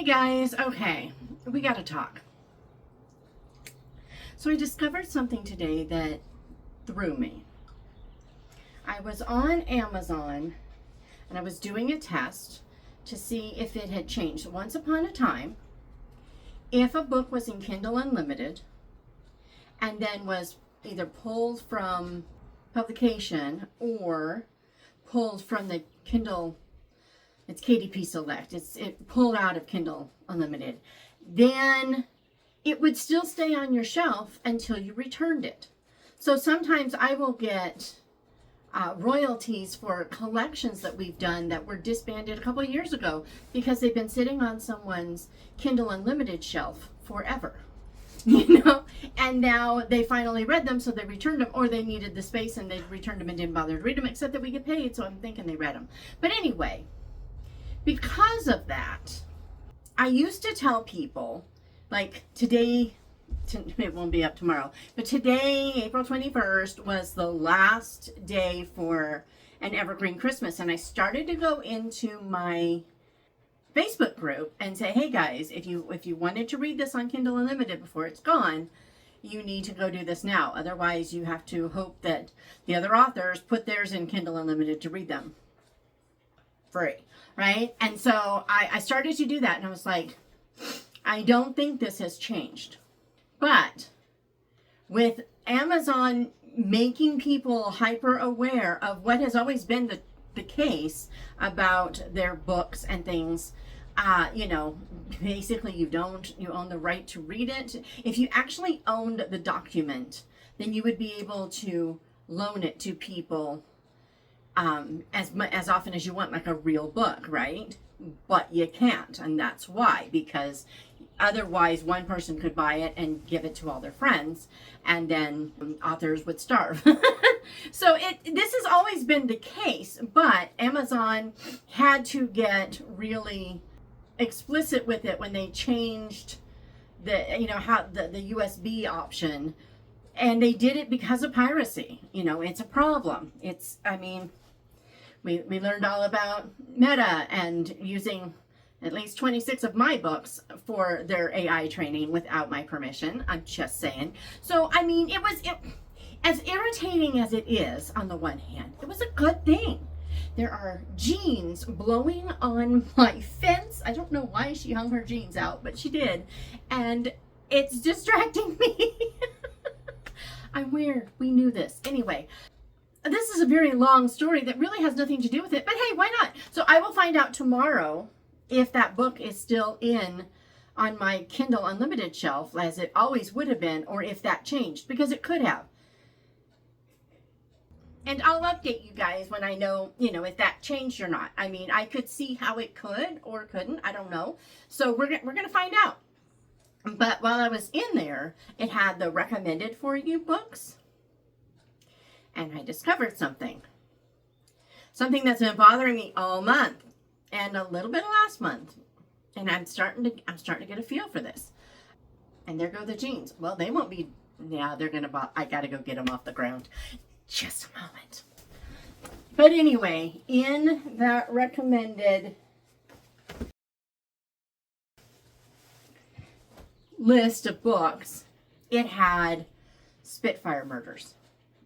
Hey guys, okay, we gotta talk. So I discovered something today that threw me. I was on Amazon and I was doing a test to see if it had changed. Once upon a time, if a book was in Kindle Unlimited and then was either pulled from publication or pulled from the Kindle, it's KDP Select, it pulled out of Kindle Unlimited, then it would still stay on your shelf until you returned it. So sometimes I will get royalties for collections that we've done that were disbanded a couple of years ago because they've been sitting on someone's Kindle Unlimited shelf forever. And now they finally read them, so they returned them, or they needed the space and they returned them and didn't bother to read them, except that we get paid, so I'm thinking they read them. But anyway, because of that, I used to tell people, like today, it won't be up tomorrow, but today, April 21st, was the last day for an Evergreen Christmas, and I started to go into my Facebook group and say, hey guys, if you wanted to read this on Kindle Unlimited before it's gone, you need to go do this now. Otherwise, you have to hope that the other authors put theirs in Kindle Unlimited to read them free, right? And so I started to do that, and I was like, I don't think this has changed. But with Amazon making people hyper aware of what has always been the case about their books and things, basically you own the right to read it. If you actually owned the document, then you would be able to loan it to people as often as you want, like a real book, right? But you can't, and that's why, because otherwise one person could buy it and give it to all their friends, and then authors would starve. So this has always been the case, but Amazon had to get really explicit with it when they changed the USB option, and they did it because of piracy. It's a problem. We learned all about Meta and using at least 26 of my books for their AI training without my permission. I'm just saying. So, it was as irritating as it is on the one hand, it was a good thing. There are jeans blowing on my fence. I don't know why she hung her jeans out, but she did. And it's distracting me. I'm weird. We knew this. Anyway, this is a very long story that really has nothing to do with it, but hey, why not? So I will find out tomorrow if that book is still on my Kindle Unlimited shelf, as it always would have been, or if that changed, because it could have. And I'll update you guys when I know, if that changed or not. I could see how it could or couldn't. I don't know. So we're going to find out. But while I was in there, it had the recommended for you books. And I discovered something that's been bothering me all month and a little bit of last month. And I'm starting to get a feel for this. And there go the jeans. Well, they won't be, they're going to, I got to go get them off the ground. Just a moment. But anyway, in that recommended list of books, it had Spitfire murders.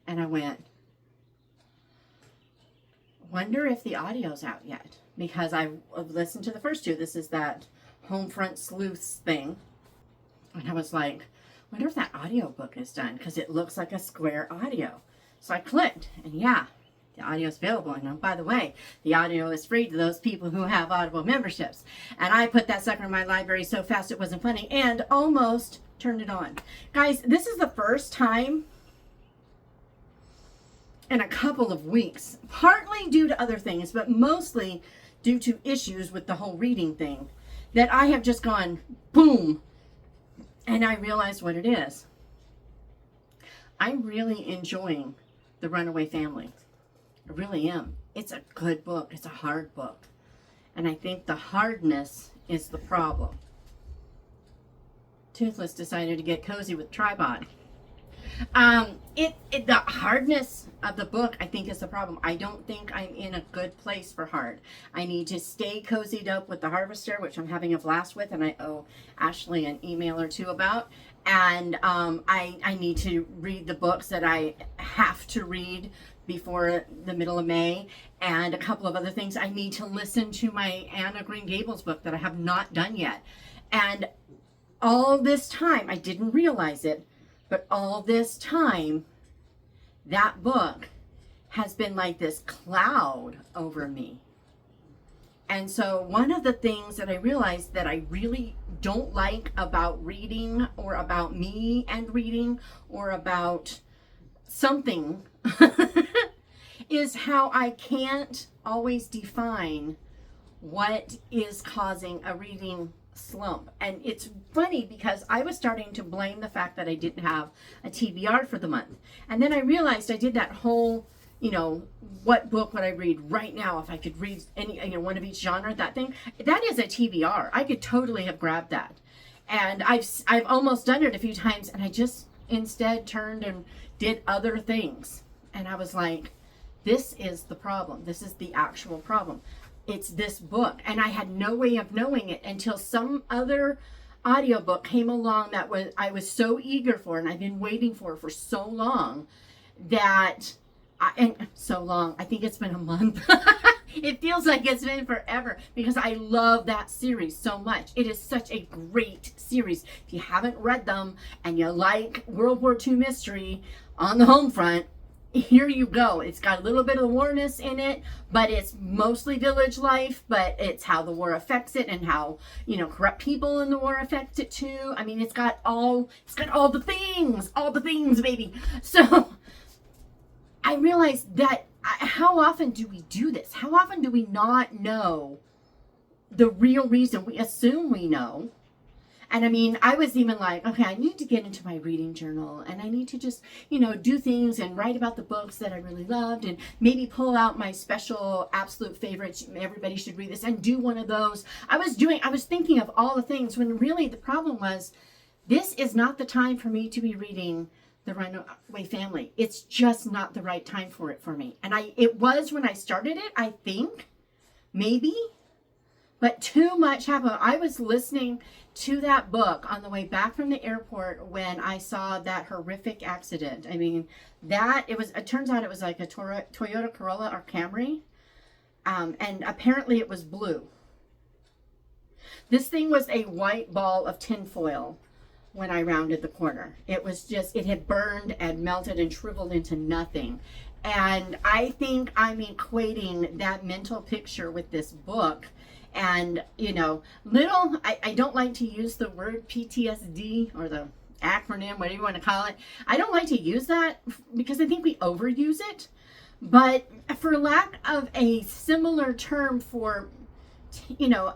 And I went, wonder if the audio's out yet. Because I've listened to the first two. This is that Homefront Sleuths thing. And I was like, wonder if that audiobook is done. Because it looks like a Square audio. So I clicked. And yeah, the audio is available. And by the way, the audio is free to those people who have Audible memberships. And I put that sucker in my library so fast it wasn't funny. And almost turned it on. Guys, this is the first time in a couple of weeks, partly due to other things, but mostly due to issues with the whole reading thing, that I have just gone boom, and I realized what it is. I'm really enjoying The Runaway Family. I really am. It's a good book. It's a hard book. And I think the hardness is the problem. Toothless decided to get cozy with Tripod. The hardness of the book, I think, is the problem. I don't think I'm in a good place for hard. I need to stay cozied up with The Harvester, which I'm having a blast with, and I owe Ashley an email or two about. And I need to read the books that I have to read before the middle of May, and a couple of other things. I need to listen to my Anna Green Gables book that I have not done yet. And all this time, I didn't realize it, but all this time, that book has been like this cloud over me. And so one of the things that I realized that I really don't like about reading, or about me and reading, or about something is how I can't always define what is causing a reading slump. And it's funny because I was starting to blame the fact that I didn't have a TBR for the month. And then I realized I did that whole, what book would I read right now if I could read any, one of each genre, that thing. That is a TBR. I could totally have grabbed that. And I've almost done it a few times, and I just instead turned and did other things. And I was like, this is the problem. This is the actual problem. It's this book. And I had no way of knowing it until some other audiobook came along that I was so eager for, and I've been waiting for so long that I think it's been a month. It feels like it's been forever because I love that series so much. It is such a great series. If you haven't read them and you like World War II mystery on the home front, here you go. It's got a little bit of warness in it, but it's mostly village life, but it's how the war affects it, and how, corrupt people in the war affect it too. I mean, it's got all the things, baby. So I realized that how often do we do this? How often do we not know the real reason? We assume we know. And I mean, I was even like, okay, I need to get into my reading journal, and I need to just, do things and write about the books that I really loved, and maybe pull out my special absolute favorites. Everybody should read this, and do one of those. I was thinking of all the things, when really the problem was, this is not the time for me to be reading The Runaway Family. It's just not the right time for it for me. And it was when I started it, I think, maybe, but too much happened. I was listening to that book on the way back from the airport when I saw that horrific accident. I mean, it turns out it was like a Toyota Corolla or Camry. And apparently it was blue. This thing was a white ball of tinfoil when I rounded the corner. It had burned and melted and shriveled into nothing. And I think I'm equating that mental picture with this book. And, I don't like to use the word PTSD, or the acronym, whatever you want to call it. I don't like to use that because I think we overuse it. But for lack of a similar term for,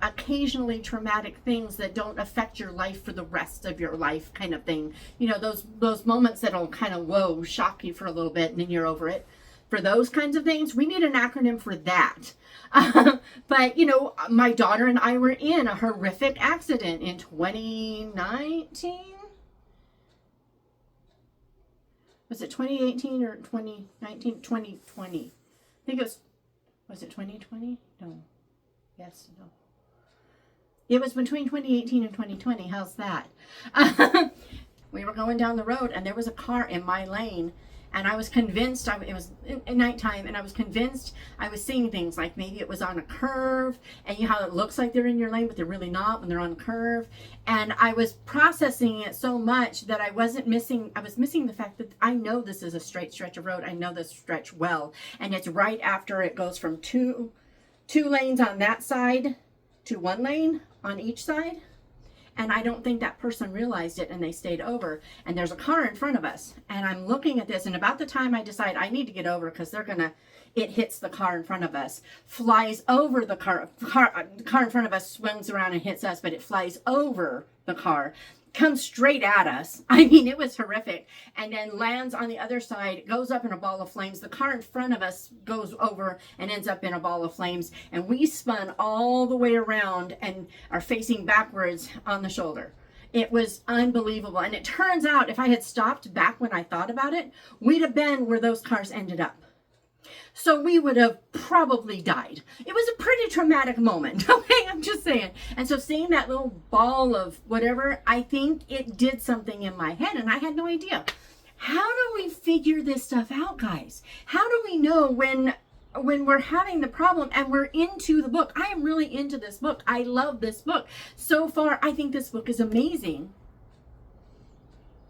occasionally traumatic things that don't affect your life for the rest of your life kind of thing. Those moments that'll kind of, shock you for a little bit and then you're over it. For those kinds of things, we need an acronym for that. But, my daughter and I were in a horrific accident in 2019. Was it 2018 or 2019? 2020. I think was it 2020? No. Yes, no. It was between 2018 and 2020. How's that? We were going down the road, and there was a car in my lane. And I was convinced, it was in nighttime, and I was convinced I was seeing things like maybe it was on a curve, and you know how it looks like they're in your lane, but they're really not when they're on a curve. And I was processing it so much that I was missing the fact that I know this is a straight stretch of road. I know this stretch well. And it's right after it goes from two lanes on that side to one lane on each side. And I don't think that person realized it, and they stayed over. And there's a car in front of us. And I'm looking at this, and about the time I decide I need to get over because it hits the car in front of us, flies over the car in front of us, swings around and hits us, but it flies over the car, comes straight at us. I mean, it was horrific. And then lands on the other side, goes up in a ball of flames. The car in front of us goes over and ends up in a ball of flames. And we spun all the way around and are facing backwards on the shoulder. It was unbelievable. And it turns out if I had stopped back when I thought about it, we'd have been where those cars ended up. So we would have probably died. It was a pretty traumatic moment. Okay, I'm just saying. And so seeing that little ball of whatever, I think it did something in my head and I had no idea. How do we figure this stuff out, guys? How do we know when we're having the problem and we're into the book? I am really into this book. I love this book. So far, I think this book is amazing.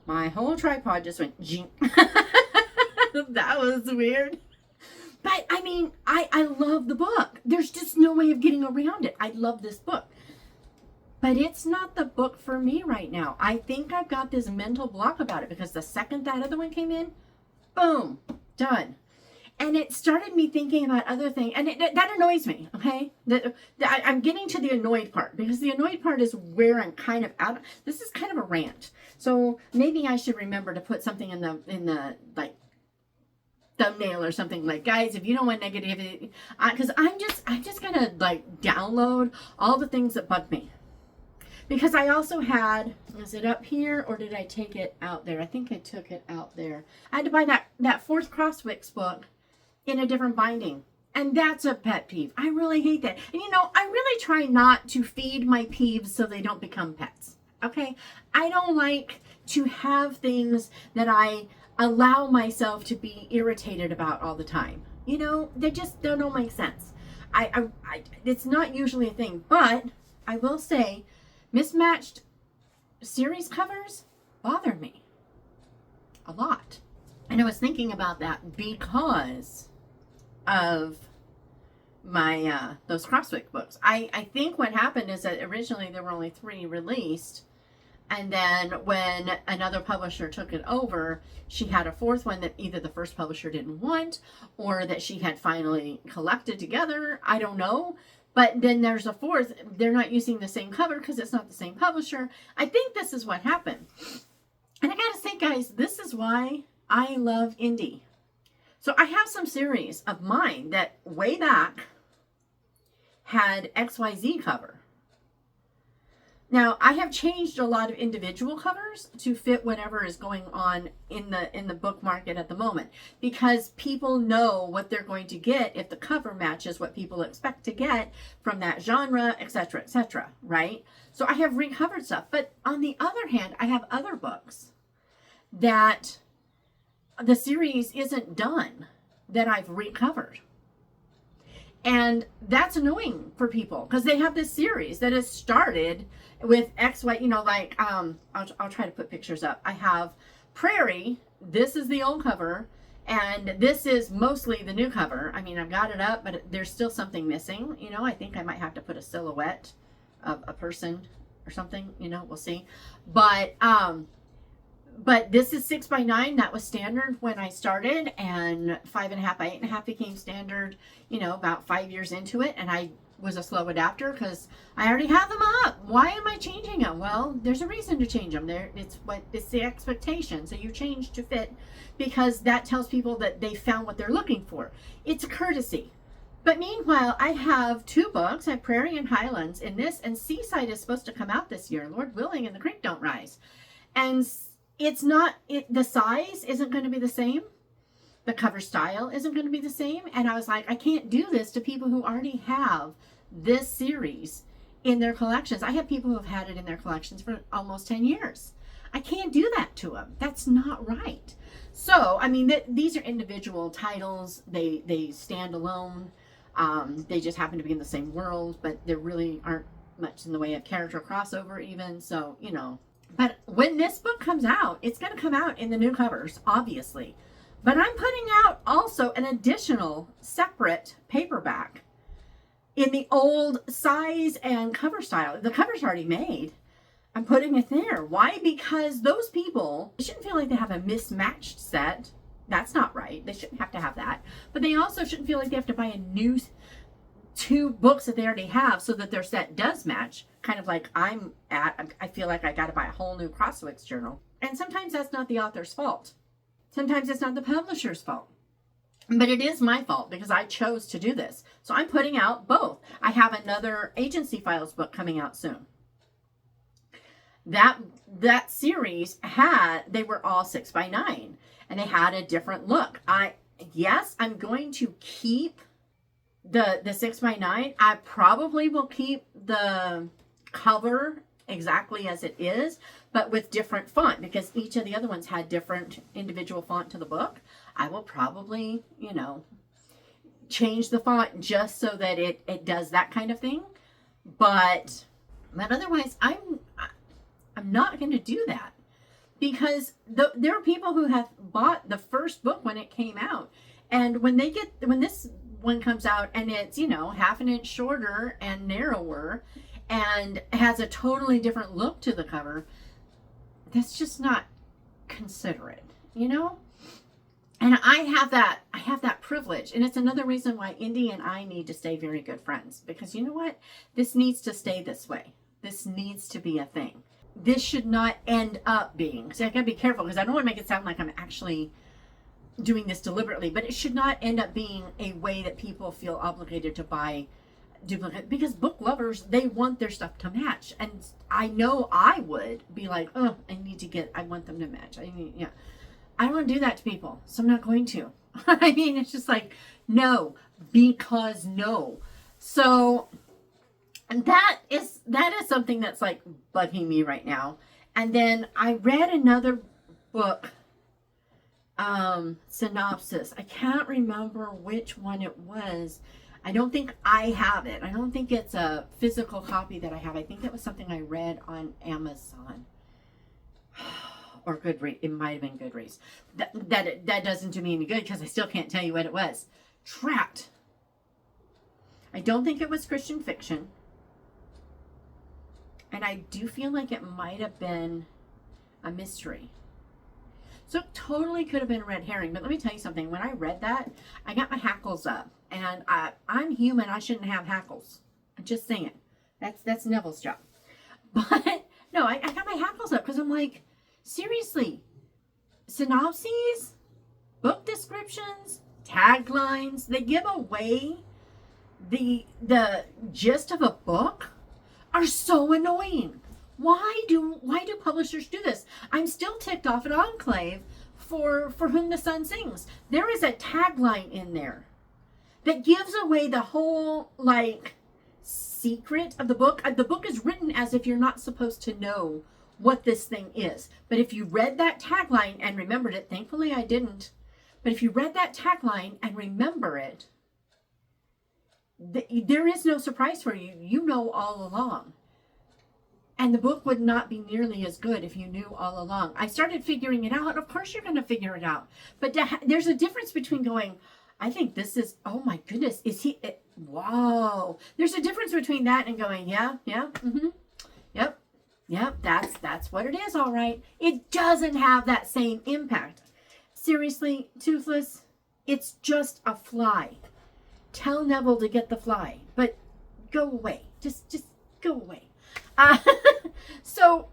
My whole tripod just went jink. That was weird. But I mean, I love the book. There's just no way of getting around it. I love this book. But it's not the book for me right now. I think I've got this mental block about it because the second that other one came in, boom, done. And it started me thinking about other things. And that annoys me, okay? I'm getting to the annoyed part because the annoyed part is where I'm kind of out. This is kind of a rant. So maybe I should remember to put something in the like, thumbnail or something like, guys, if you don't want negativity, because I'm just gonna like download all the things that bug me, because I also had, is it up here or did I take it out there? I think I took it out there. I had to buy that fourth Crosswicks book in a different binding, and that's a pet peeve. I really hate that. And you know, I really try not to feed my peeves so they don't become pets. Okay, I don't like to have things that I allow myself to be irritated about all the time. You know, they don't make sense. It's not usually a thing, but I will say mismatched series covers bother me a lot. And I was thinking about that because of my those Crosswick books. I think what happened is that originally there were only 3 released. And then when another publisher took it over, she had a 4th one that either the first publisher didn't want or that she had finally collected together. I don't know. But then there's a 4th. They're not using the same cover because it's not the same publisher. I think this is what happened. And I got to say, guys, this is why I love indie. So I have some series of mine that way back had XYZ cover. Now, I have changed a lot of individual covers to fit whatever is going on in the book market at the moment, because people know what they're going to get if the cover matches what people expect to get from that genre, etc., right? So I have recovered stuff. But on the other hand, I have other books that the series isn't done that I've recovered. And that's annoying for people because they have this series that has started with X, Y, you know, like, I'll try to put pictures up. I have Prairie. This is the old cover. And this is mostly the new cover. I mean, I've got it up, but there's still something missing. You know, I think I might have to put a silhouette of a person or something, you know, we'll see. But this is 6x9. That was standard when I started, and 5.5 by 8.5 became standard, you know, about 5 years into it. And I was a slow adapter because I already have them up. Why am I changing them? Well, there's a reason to change them. It's the expectation. So you change to fit because that tells people that they found what they're looking for. It's a courtesy. But meanwhile, I have 2 books. I have Prairie and Highlands in this, and Seaside is supposed to come out this year, Lord willing, and the creek don't rise. And it's not, the size isn't going to be the same. The cover style isn't going to be the same. And I was like, I can't do this to people who already have this series in their collections. I have people who have had it in their collections for almost 10 years. I can't do that to them. That's not right. So, I mean, these are individual titles. They stand alone. They just happen to be in the same world, but there really aren't much in the way of character crossover even. So, you know. But when this book comes out, it's going to come out in the new covers, obviously. But I'm putting out also an additional separate paperback in the old size and cover style. The cover's already made. I'm putting it there. Why? Because those people shouldn't feel like they have a mismatched set. That's not right. They shouldn't have to have that. But they also shouldn't feel like they have to buy a new 2 books that they already have so that their set does match. Kind of like I'm at. I feel like I got to buy a whole new Crosswicks journal. And sometimes that's not the author's fault. Sometimes it's not the publisher's fault. But it is my fault because I chose to do this. So I'm putting out both. I have another Agency Files book coming out soon. that series they were all 6x9 and they had a different look. Yes, I'm going to keep the 6x9. I probably will keep the cover exactly as it is, but with different font, because each of the other ones had different individual font to the book. I will probably, change the font just so that it does that kind of thing. But otherwise, I'm not going to do that, because there are people who have bought the first book when it came out, and when this one comes out and it's half an inch shorter and narrower and has a totally different look to the cover, that's just not considerate, And I have that privilege, and it's another reason why Indy and I need to stay very good friends, because you know what? This needs to stay this way. This needs to be a thing. This should not end up being, so I gotta be careful, because I don't want to make it sound like I'm actually doing this deliberately, but it should not end up being a way that people feel obligated to buy duplicate, because book lovers, they want their stuff to match. And I know I would be like, oh, I want them to match. I don't want to do that to people, so I'm not going to. I mean, it's just like, no, because no. So that is something that's like bugging me right now. And then I read another book, synopsis. I can't remember which one it was. I don't think I have it. I don't think it's a physical copy that I have. I think it was something I read on Amazon. Or Goodreads. It might have been Goodreads. That doesn't do me any good, because I still can't tell you what it was. Trapped. I don't think it was Christian fiction. And I do feel like it might have been a mystery. So it totally could have been a red herring. But let me tell you something. When I read that, I got my hackles up. And I'm human. I shouldn't have hackles. I'm just saying. That's Neville's job. But no, I got my hackles up, because I'm like, seriously, synopses, book descriptions, taglines, they give away the gist of a book, are so annoying. Why do publishers do this? I'm still ticked off at Enclave for Whom the Sun Sings. There is a tagline in there that gives away the whole, secret of the book. The book is written as if you're not supposed to know what this thing is. But if you read that tagline and remembered it, thankfully I didn't, but if you read that tagline and remember it, there is no surprise for you. You know all along. And the book would not be nearly as good if you knew all along. I started figuring it out. Of course you're going to figure it out. But there's a difference between going, I think this is, oh my goodness, wow. There's a difference between that and going, yeah, mm-hmm, yep, that's what it is, all right. It doesn't have that same impact. Seriously, Toothless, it's just a fly. Tell Neville to get the fly, but go away. Just go away. So,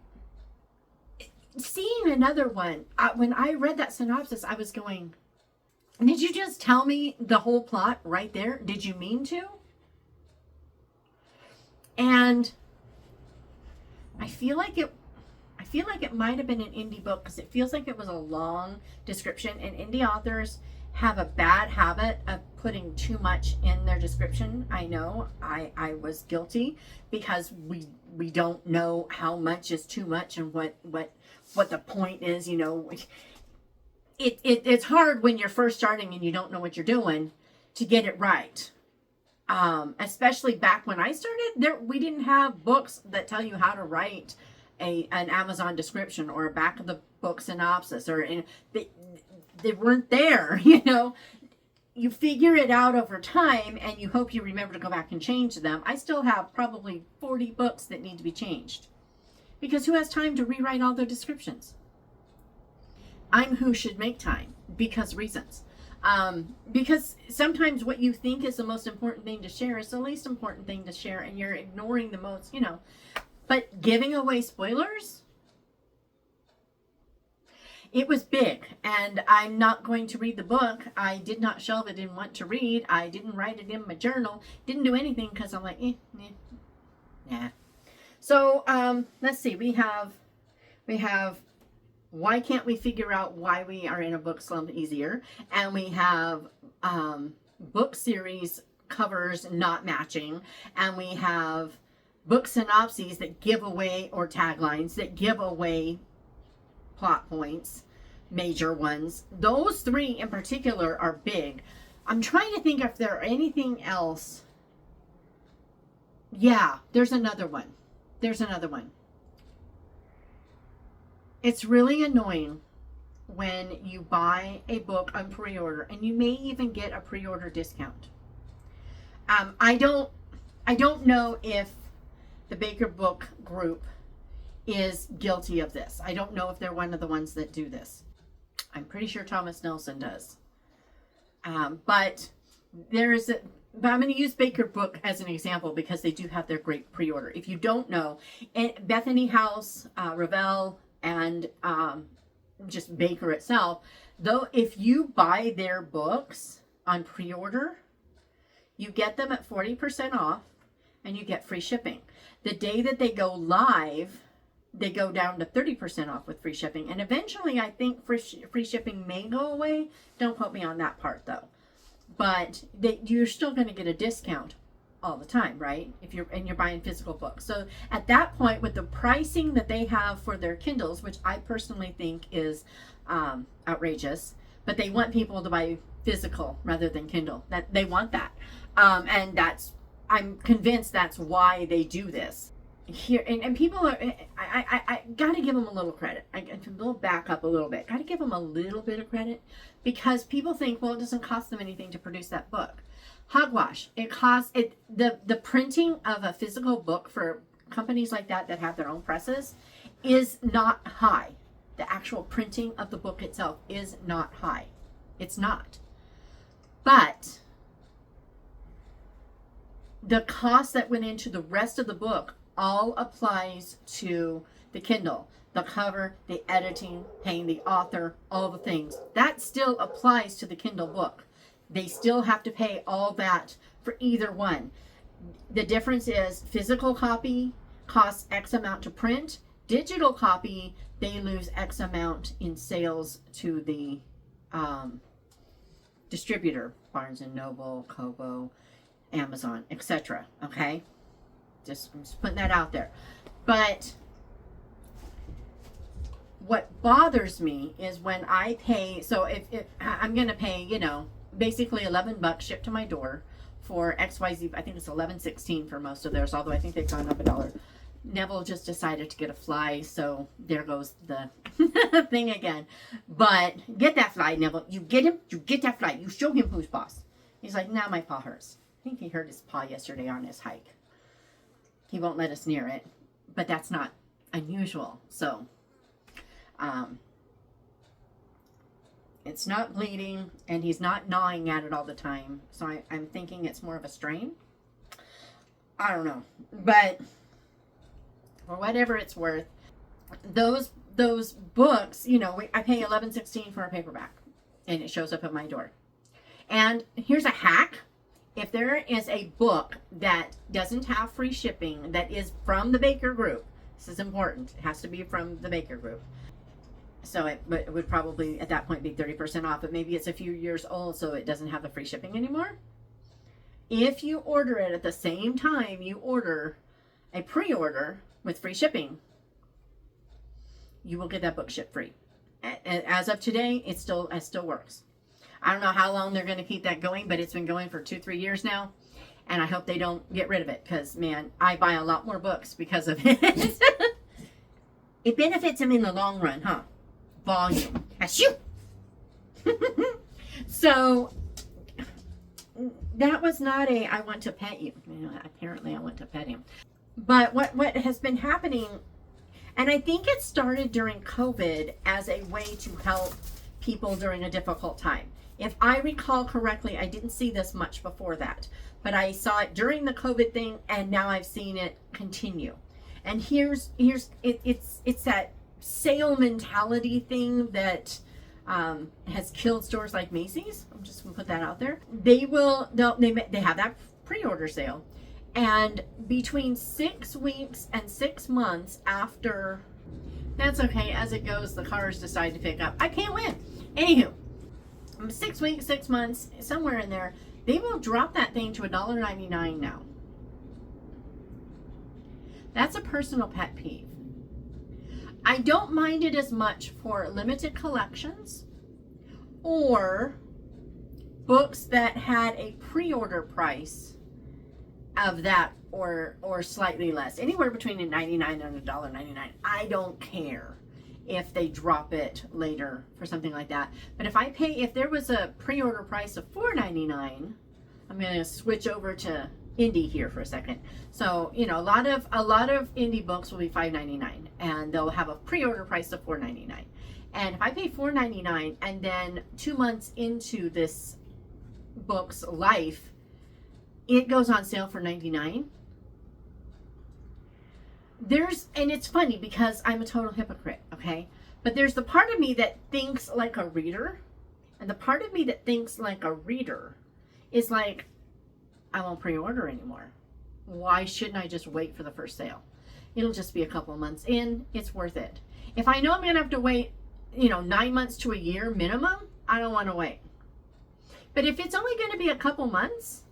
seeing another one, when I read that synopsis, I was going, did you just tell me the whole plot right there? Did you mean to? And I feel like it might have been an indie book, because it feels like it was a long description, and indie authors have a bad habit of putting too much in their description. I know I was guilty, because we don't know how much is too much and what the point is, It's hard when you're first starting and you don't know what you're doing to get it right. Especially back when I started, we didn't have books that tell you how to write an Amazon description or a back of the book synopsis, or they weren't there. You figure it out over time, and you hope you remember to go back and change them. I still have probably 40 books that need to be changed, because who has time to rewrite all their descriptions? I'm who should make time, because reasons. Because sometimes what you think is the most important thing to share is the least important thing to share, and you're ignoring the most, But giving away spoilers, it was big, and I'm not going to read the book. I did not shelve it and want to read. I didn't write it in my journal. Didn't do anything, because I'm like, nah. So let's see. We have why can't we figure out why we are in a book slump easier? And we have book series covers not matching. And we have book synopses that give away, or taglines that give away plot points, major ones. Those three in particular are big. I'm trying to think if there are anything else. Yeah, there's another one. It's really annoying when you buy a book on pre-order, and you may even get a pre-order discount. I don't know if the Baker Book Group is guilty of this. I don't know if they're one of the ones that do this. I'm pretty sure Thomas Nelson does. But I'm going to use Baker Book as an example because they do have their great pre-order. If you don't know, Bethany House, Revell, and just Baker itself, though, if you buy their books on pre-order, you get them at 40% off and you get free shipping. The day that they go live, they go down to 30% off with free shipping. And eventually, I think free shipping may go away. Don't quote me on that part, though. But you're still going to get a discount all the time, right? If you're buying physical books. So at that point, with the pricing that they have for their Kindles, which I personally think is outrageous, but they want people to buy physical rather than Kindle. That they want that, and I'm convinced that's why they do this. Here and people are. I got to give them a little credit. I will back up a little bit. Got to give them a little bit of credit, because people think, well, it doesn't cost them anything to produce that book. Hogwash. It costs the printing of a physical book for companies like that have their own presses is not high. The actual printing of the book itself is not high. It's not. But the cost that went into the rest of the book all applies to the Kindle. The cover, the editing, paying the author, all the things. That still applies to the Kindle book. They still have to pay all that for either one. The difference is physical copy costs X amount to print. Digital copy, they lose X amount in sales to the distributor. Barnes & Noble, Kobo, Amazon, etc. Okay? I'm just putting that out there. But what bothers me is when I pay, so if I'm going to pay, basically $11 shipped to my door for XYZ. I think it's $11.16 for most of theirs, although I think they've gone up $1. Neville just decided to get a fly, so there goes the thing again. But get that fly, Neville. You get him, you get that fly. You show him who's boss. He's like, now my paw hurts. I think he hurt his paw yesterday on his hike. He won't let us near it, but that's not unusual. So, it's not bleeding, and he's not gnawing at it all the time. So I'm thinking it's more of a strain. I don't know, but for whatever it's worth, those books, I pay $11.16 for a paperback, and it shows up at my door. And here's a hack. If there is a book that doesn't have free shipping, that is from the Baker Group, this is important. It has to be from the Baker Group. So it would probably at that point be 30% off, but maybe it's a few years old, so it doesn't have the free shipping anymore. If you order it at the same time you order a pre-order with free shipping, you will get that book shipped free. As of today, it still works. I don't know how long they're going to keep that going, but it's been going for 2-3 years now, and I hope they don't get rid of it, because, man, I buy a lot more books because of it. It benefits them in the long run, huh? Volume. Shoot! So, that was not I want to pet you. Apparently I want to pet him. But what has been happening, and I think it started during COVID as a way to help people during a difficult time. If I recall correctly, I didn't see this much before that, but I saw it during the COVID thing, and now I've seen it continue. And it's that sale mentality thing that has killed stores like Macy's. I'm just gonna put that out there. They have that pre-order sale, And between 6 weeks and 6 months after, that's okay, as it goes, the cars decide to pick up. I can't win. Anywho, 6 weeks, 6 months, somewhere in there, they will drop that thing to $1.99 now. That's a personal pet peeve. I don't mind it as much for limited collections or books that had a pre-order price of that or slightly less, anywhere between $99 and $1.99. I don't care if they drop it later for something like that. But if there was a pre-order price of $4.99, I'm going to switch over to indie here for a second. So, you know, a lot of indie books will be $5.99 and they'll have a pre-order price of $4.99. And if I pay $4.99 and then 2 months into this book's life, it goes on sale for $99. And it's funny because I'm a total hypocrite, okay? But there's the part of me that thinks like a reader, and the part of me that thinks like a reader is like, I won't pre-order anymore. Why shouldn't I just wait for the first sale? It'll just be a couple of months in. It's worth it. If I know I'm going to have to wait, 9 months to a year minimum, I don't want to wait. But if it's only going to be a couple months,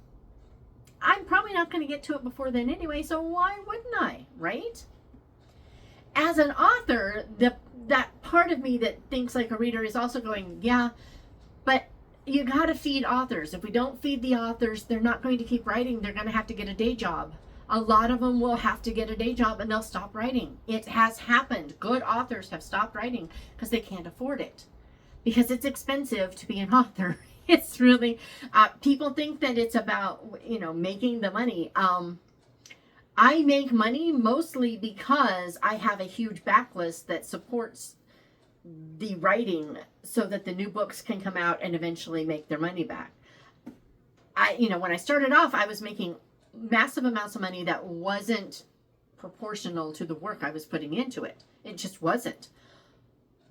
I'm probably not going to get to it before then anyway, so why wouldn't I, right? As an author, that part of me that thinks like a reader is also going, yeah, but you got to feed authors. If we don't feed the authors, they're not going to keep writing. They're going to have to get a day job. A lot of them will have to get a day job and they'll stop writing. It has happened. Good authors have stopped writing because they can't afford it. Because it's expensive to be an author. It's really, people think that it's about, making the money. I make money mostly because I have a huge backlist that supports the writing so that the new books can come out and eventually make their money back. When I started off, I was making massive amounts of money that wasn't proportional to the work I was putting into it. It just wasn't.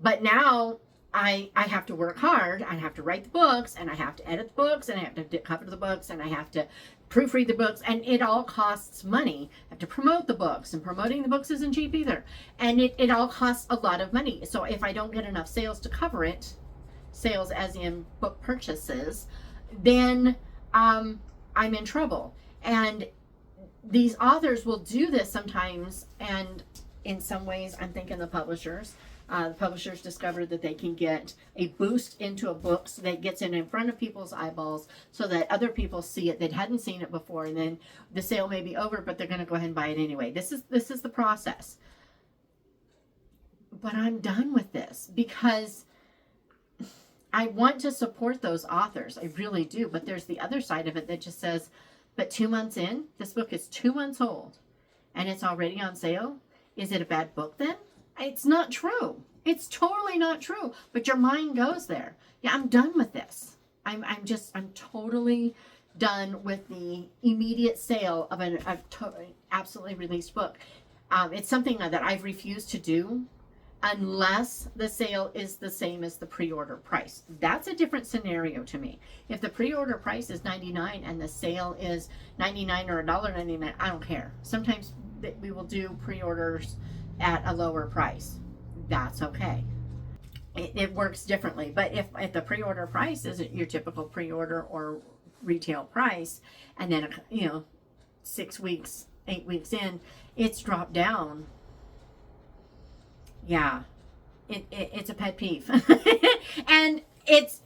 But now I have to work hard. I have to write the books, and I have to edit the books, and I have to cover the books, and I have to proofread the books, and it all costs money. I have to promote the books, and promoting the books isn't cheap either. And it all costs a lot of money. So if I don't get enough sales to cover it, sales as in book purchases, then I'm in trouble. And these authors will do this sometimes, and in some ways, I'm thinking the publishers. The publishers discovered that they can get a boost into a book so that it gets in front of people's eyeballs so that other people see it that hadn't seen it before, and then the sale may be over, but they're going to go ahead and buy it anyway. This is the process. But I'm done with this because I want to support those authors. I really do. But there's the other side of it that just says, but 2 months in, this book is 2 months old and it's already on sale. Is it a bad book then? It's not true. It's totally not true. But your mind goes there. Yeah, I'm done with this. I'm totally done with the immediate sale of an absolutely released book. It's something that I've refused to do unless the sale is the same as the pre-order price. That's a different scenario to me. If the pre-order price is $99 and the sale is $99 or $1.99, I don't care. Sometimes we will do pre-orders at a lower price. That's okay. It works differently. But if the pre-order price isn't your typical pre-order or retail price, and then 6 weeks, 8 weeks in, it's dropped down. Yeah, it's a pet peeve. And it's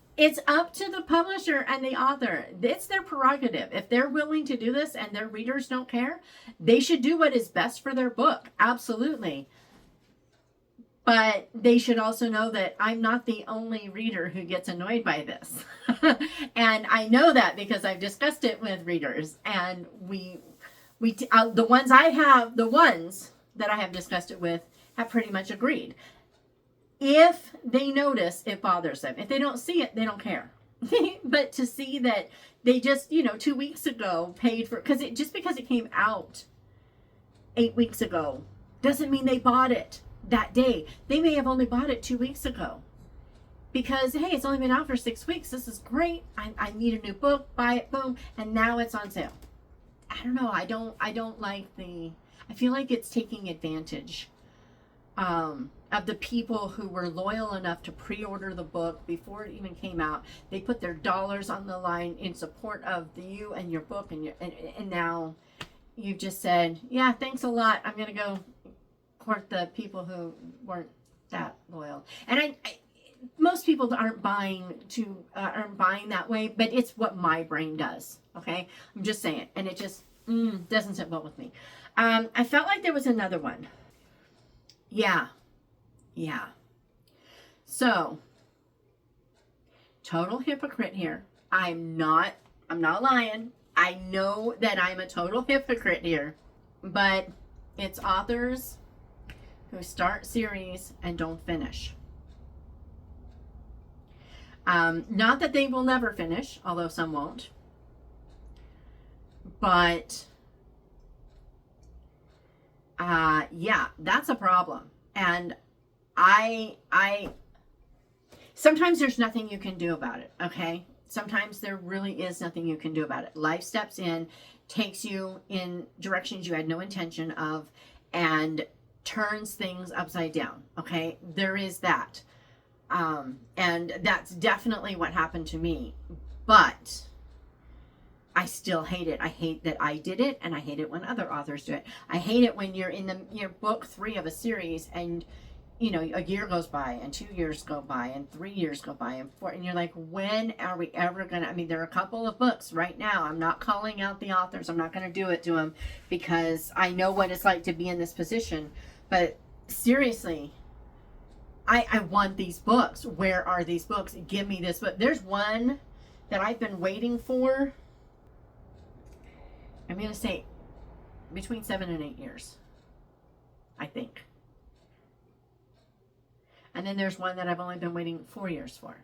up to the publisher and the author. It's their prerogative. If they're willing to do this and their readers don't care, they should do what is best for their book. Absolutely. But they should also know that I'm not the only reader who gets annoyed by this. And I know that because I've discussed it with readers. And the ones that I have discussed it with have pretty much agreed. If they notice, it bothers them. If they don't see it, they don't care. But to see that they just, 2 weeks ago paid for, because it came out 8 weeks ago, doesn't mean they bought it that day. They may have only bought it 2 weeks ago. Because, hey, it's only been out for 6 weeks. This is great. I need a new book. Buy it, boom. And now it's on sale. I don't know. I don't like I feel like it's taking advantage of the people who were loyal enough to pre-order the book before it even came out. They put their dollars on the line in support of you and your book, and now you've just said, yeah, thanks a lot. I'm gonna go court the people who weren't that loyal. And I most people aren't buying that way, but it's what my brain does. Okay, I'm just saying, and it just doesn't sit well with me. I felt like there was another one. Yeah. So, total hypocrite here. I'm not lying. I know that I'm a total hypocrite here, but it's authors who start series and don't finish. Not that they will never finish, although some won't, but yeah, that's a problem. And I sometimes there's nothing you can do about it, okay? Sometimes there really is nothing you can do about it. Life steps in, takes you in directions you had no intention of, and turns things upside down, okay? There is that. And that's definitely what happened to me. But I still hate it. I hate that I did it, and I hate it when other authors do it. I hate it when you're in your book 3 of a series, and you know, a year goes by, and 2 years go by, and 3 years go by, and 4, and you're like, when are we ever gonna? I mean, there are a couple of books right now. I'm not calling out the authors. I'm not gonna do it to them because I know what it's like to be in this position. But seriously, I want these books. Where are these books? Give me this book. There's one that I've been waiting for. I'm going to say between 7 and 8 years, I think. And then there's one that I've only been waiting 4 years for.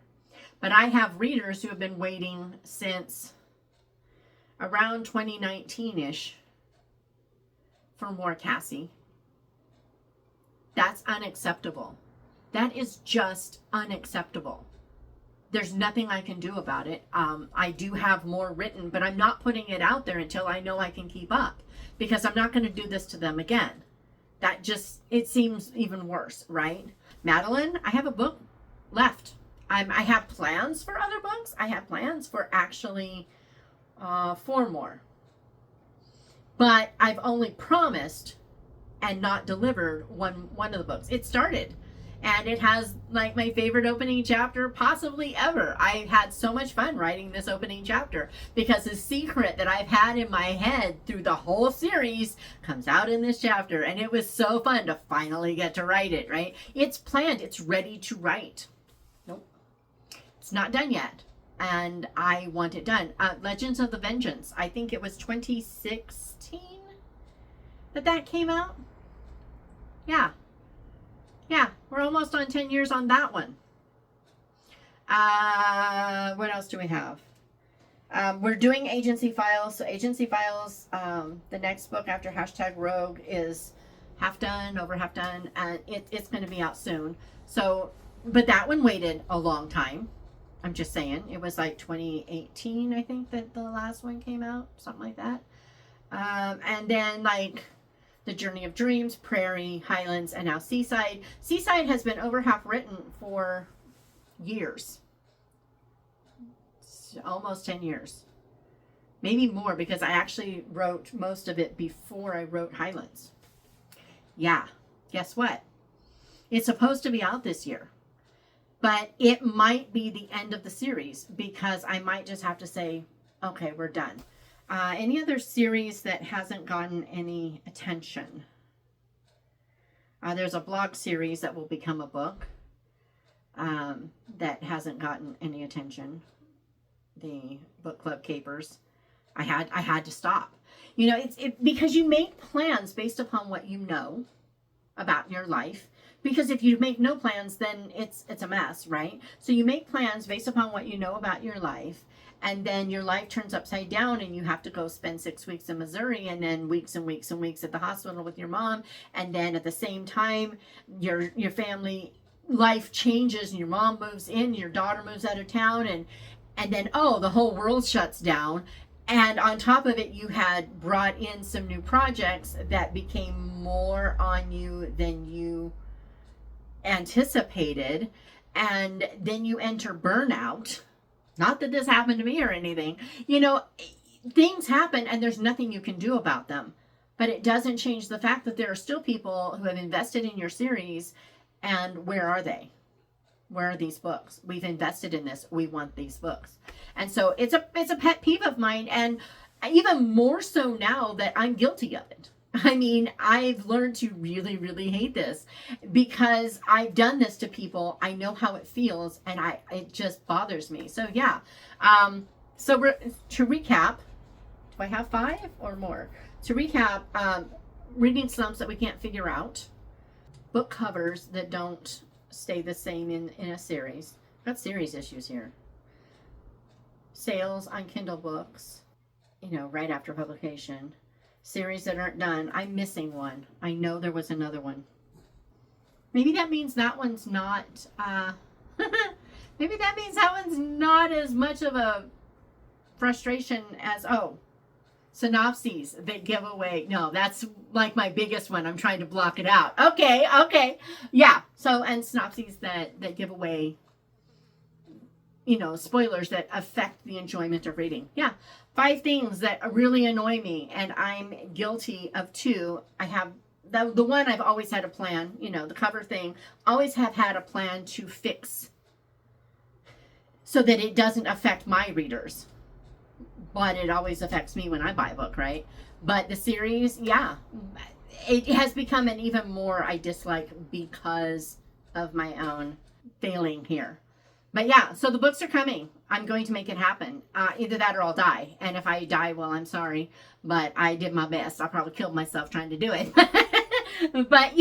But I have readers who have been waiting since around 2019-ish for more Cassie. That's unacceptable. That is just unacceptable. There's nothing I can do about it. I do have more written, but I'm not putting it out there until I know I can keep up, because I'm not going to do this to them again. That just, it seems even worse, right? Madeline, I have a book left. I have plans for other books. I have plans for actually 4 more. But I've only promised and not delivered one of the books. It started. And it has like my favorite opening chapter possibly ever. I had so much fun writing this opening chapter because the secret that I've had in my head through the whole series comes out in this chapter. And it was so fun to finally get to write it, right? It's planned. It's ready to write. Nope. It's not done yet. And I want it done. Legends of the Vengeance. I think it was 2016 that came out. Yeah. Yeah, we're almost on 10 years on that one. What else do we have? We're doing Agency Files. So Agency Files, the next book after #Rogue is half done, over half done, and it's going to be out soon. So, but that one waited a long time. I'm just saying. It was like 2018, I think, that the last one came out, something like that. And then like The Journey of Dreams, Prairie, Highlands, and now Seaside. Seaside has been over half written for years. It's almost 10 years. Maybe more, because I actually wrote most of it before I wrote Highlands. Yeah, guess what? It's supposed to be out this year. But it might be the end of the series, because I might just have to say, okay, we're done. Any other series that hasn't gotten any attention? There's a blog series that will become a book that hasn't gotten any attention. The Book Club Capers. I had to stop. You know, it's because you make plans based upon what you know about your life. Because if you make no plans, then it's a mess, right? So you make plans based upon what you know about your life. And then your life turns upside down and you have to go spend 6 weeks in Missouri, and then weeks and weeks and weeks at the hospital with your mom. And then at the same time, your family life changes and your mom moves in, your daughter moves out of town, and then, oh, the whole world shuts down. And on top of it, you had brought in some new projects that became more on you than you anticipated. And then you enter burnout. Not that this happened to me or anything. You know, things happen and there's nothing you can do about them. But it doesn't change the fact that there are still people who have invested in your series. And where are they? Where are these books? We've invested in this. We want these books. And so it's a pet peeve of mine, and even more so now that I'm guilty of it. I mean, I've learned to really, really hate this because I've done this to people. I know how it feels, and it just bothers me. So yeah. To recap, do I have 5 or more? To recap, reading slumps that we can't figure out, book covers that don't stay the same in a series. Got series issues here. Sales on Kindle books, right after publication. Series that aren't done. I'm missing one. I know there was another one. Maybe that means that one's not, maybe that means that one's not as much of a frustration as, synopses that give away. No, that's like my biggest one. I'm trying to block it out. Okay. Yeah. So, and synopses that give away, spoilers that affect the enjoyment of reading. Yeah. 5 things that really annoy me, and I'm guilty of 2. I have the one I've always had a plan, the cover thing, always have had a plan to fix so that it doesn't affect my readers. But it always affects me when I buy a book, right? But the series, yeah, it has become an even more I dislike because of my own failing here. But yeah, so the books are coming. I'm going to make it happen. Either that or I'll die. And if I die, well, I'm sorry. But I did my best. I probably killed myself trying to do it. But,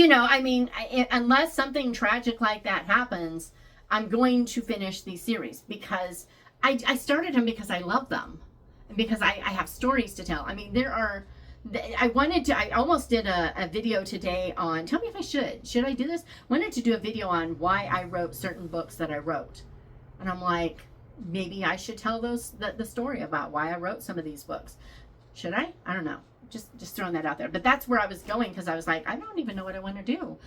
unless something tragic like that happens, I'm going to finish these series because I started them because I love them. Because I have stories to tell. I mean, I almost did a video today on, tell me if I should I do this? Wanted to do a video on why I wrote certain books that I wrote. And I'm like, maybe I should tell the story about why I wrote some of these books. Should I? I don't know. Just throwing that out there. But that's where I was going because I was like, I don't even know what I want to do.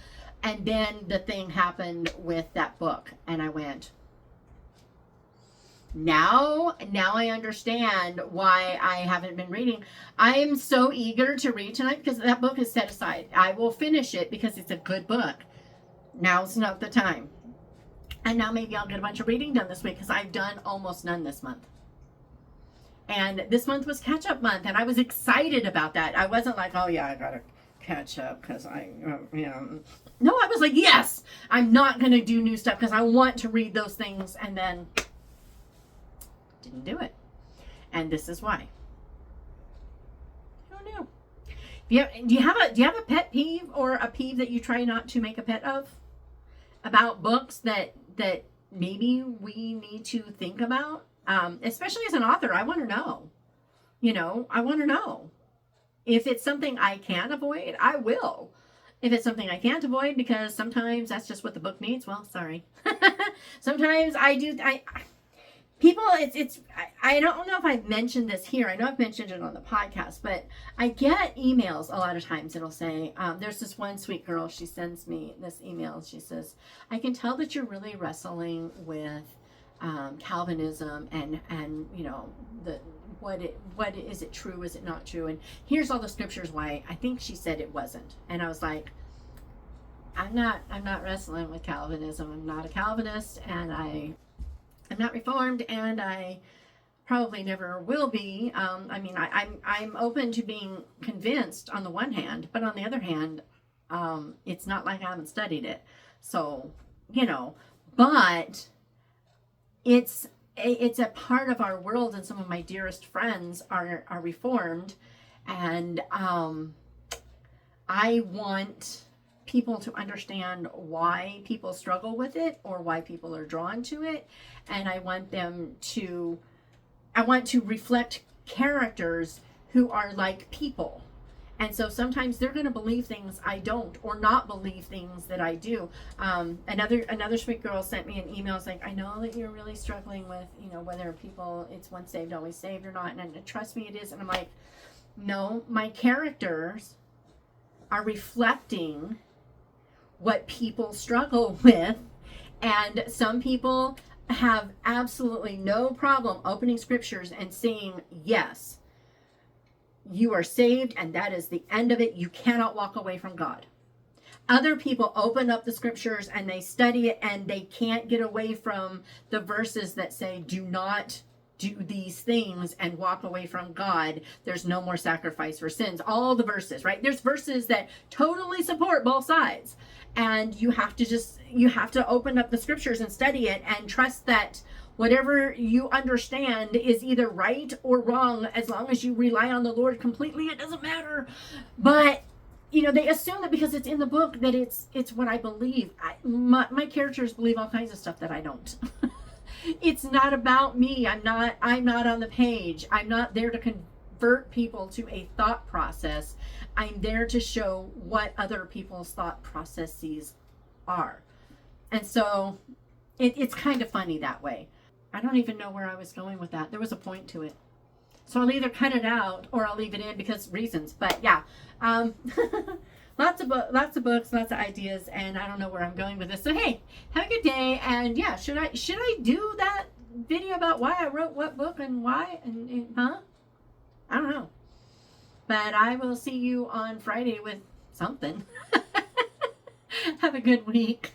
And then the thing happened with that book. And I went, Now I understand why I haven't been reading. I am so eager to read tonight because that book is set aside. I will finish it because it's a good book. Now's not the time. And now maybe I'll get a bunch of reading done this week because I've done almost none this month. And this month was catch-up month, and I was excited about that. I wasn't like, oh yeah, I gotta catch up because No, I was like, yes, I'm not going to do new stuff because I want to read those things, and then didn't do it. And this is why. I don't know. Do you have a pet peeve or a peeve that you try not to make a pet of? About books that maybe we need to think about? Especially as an author, I want to know. I want to know. If it's something I can avoid, I will. If it's something I can't avoid because sometimes that's just what the book needs, well, sorry. Sometimes I don't know if I've mentioned this here. I know I've mentioned it on the podcast, but I get emails a lot of times. It'll say, there's this one sweet girl. She sends me this email. She says, I can tell that you're really wrestling with Calvinism and what is it true? Is it not true? And here's all the scriptures why I think she said it wasn't. And I was like, I'm not wrestling with Calvinism. I'm not a Calvinist, and I'm not Reformed, and I probably never will be. I'm open to being convinced on the one hand, but on the other hand, it's not like I haven't studied it. So, but it's a part of our world, and some of my dearest friends are Reformed, and I want people to understand why people struggle with it or why people are drawn to it, and I want to reflect characters who are like people And so sometimes they're going to believe things I don't, or not believe things that I do. Another sweet girl sent me an email. It's like, I know that you're really struggling with, whether people, it's once saved, always saved or not. And trust me, it is. And I'm like, no, my characters are reflecting what people struggle with. And some people have absolutely no problem opening scriptures and saying, yes, you are saved, and that is the end of it. You cannot walk away from God. Other people open up the scriptures and they study it, and they can't get away from the verses that say, do not do these things and walk away from God. There's no more sacrifice for sins. All the verses, right? There's verses that totally support both sides. And you have to open up the scriptures and study it and trust that whatever you understand is either right or wrong. As long as you rely on the Lord completely, it doesn't matter. But they assume that because it's in the book that it's what I believe. My characters believe all kinds of stuff that I don't. It's not about me. I'm not on the page. I'm not there to convert people to a thought process. I'm there to show what other people's thought processes are. And so it's kind of funny that way. I don't even know where I was going with that. There was a point to it. So I'll either cut it out or I'll leave it in because reasons. But yeah, lots of books, lots of ideas, and I don't know where I'm going with this. So hey, have a good day. And yeah, should I do that video about why I wrote what book and why and I don't know. But I will see you on Friday with something. Have a good week.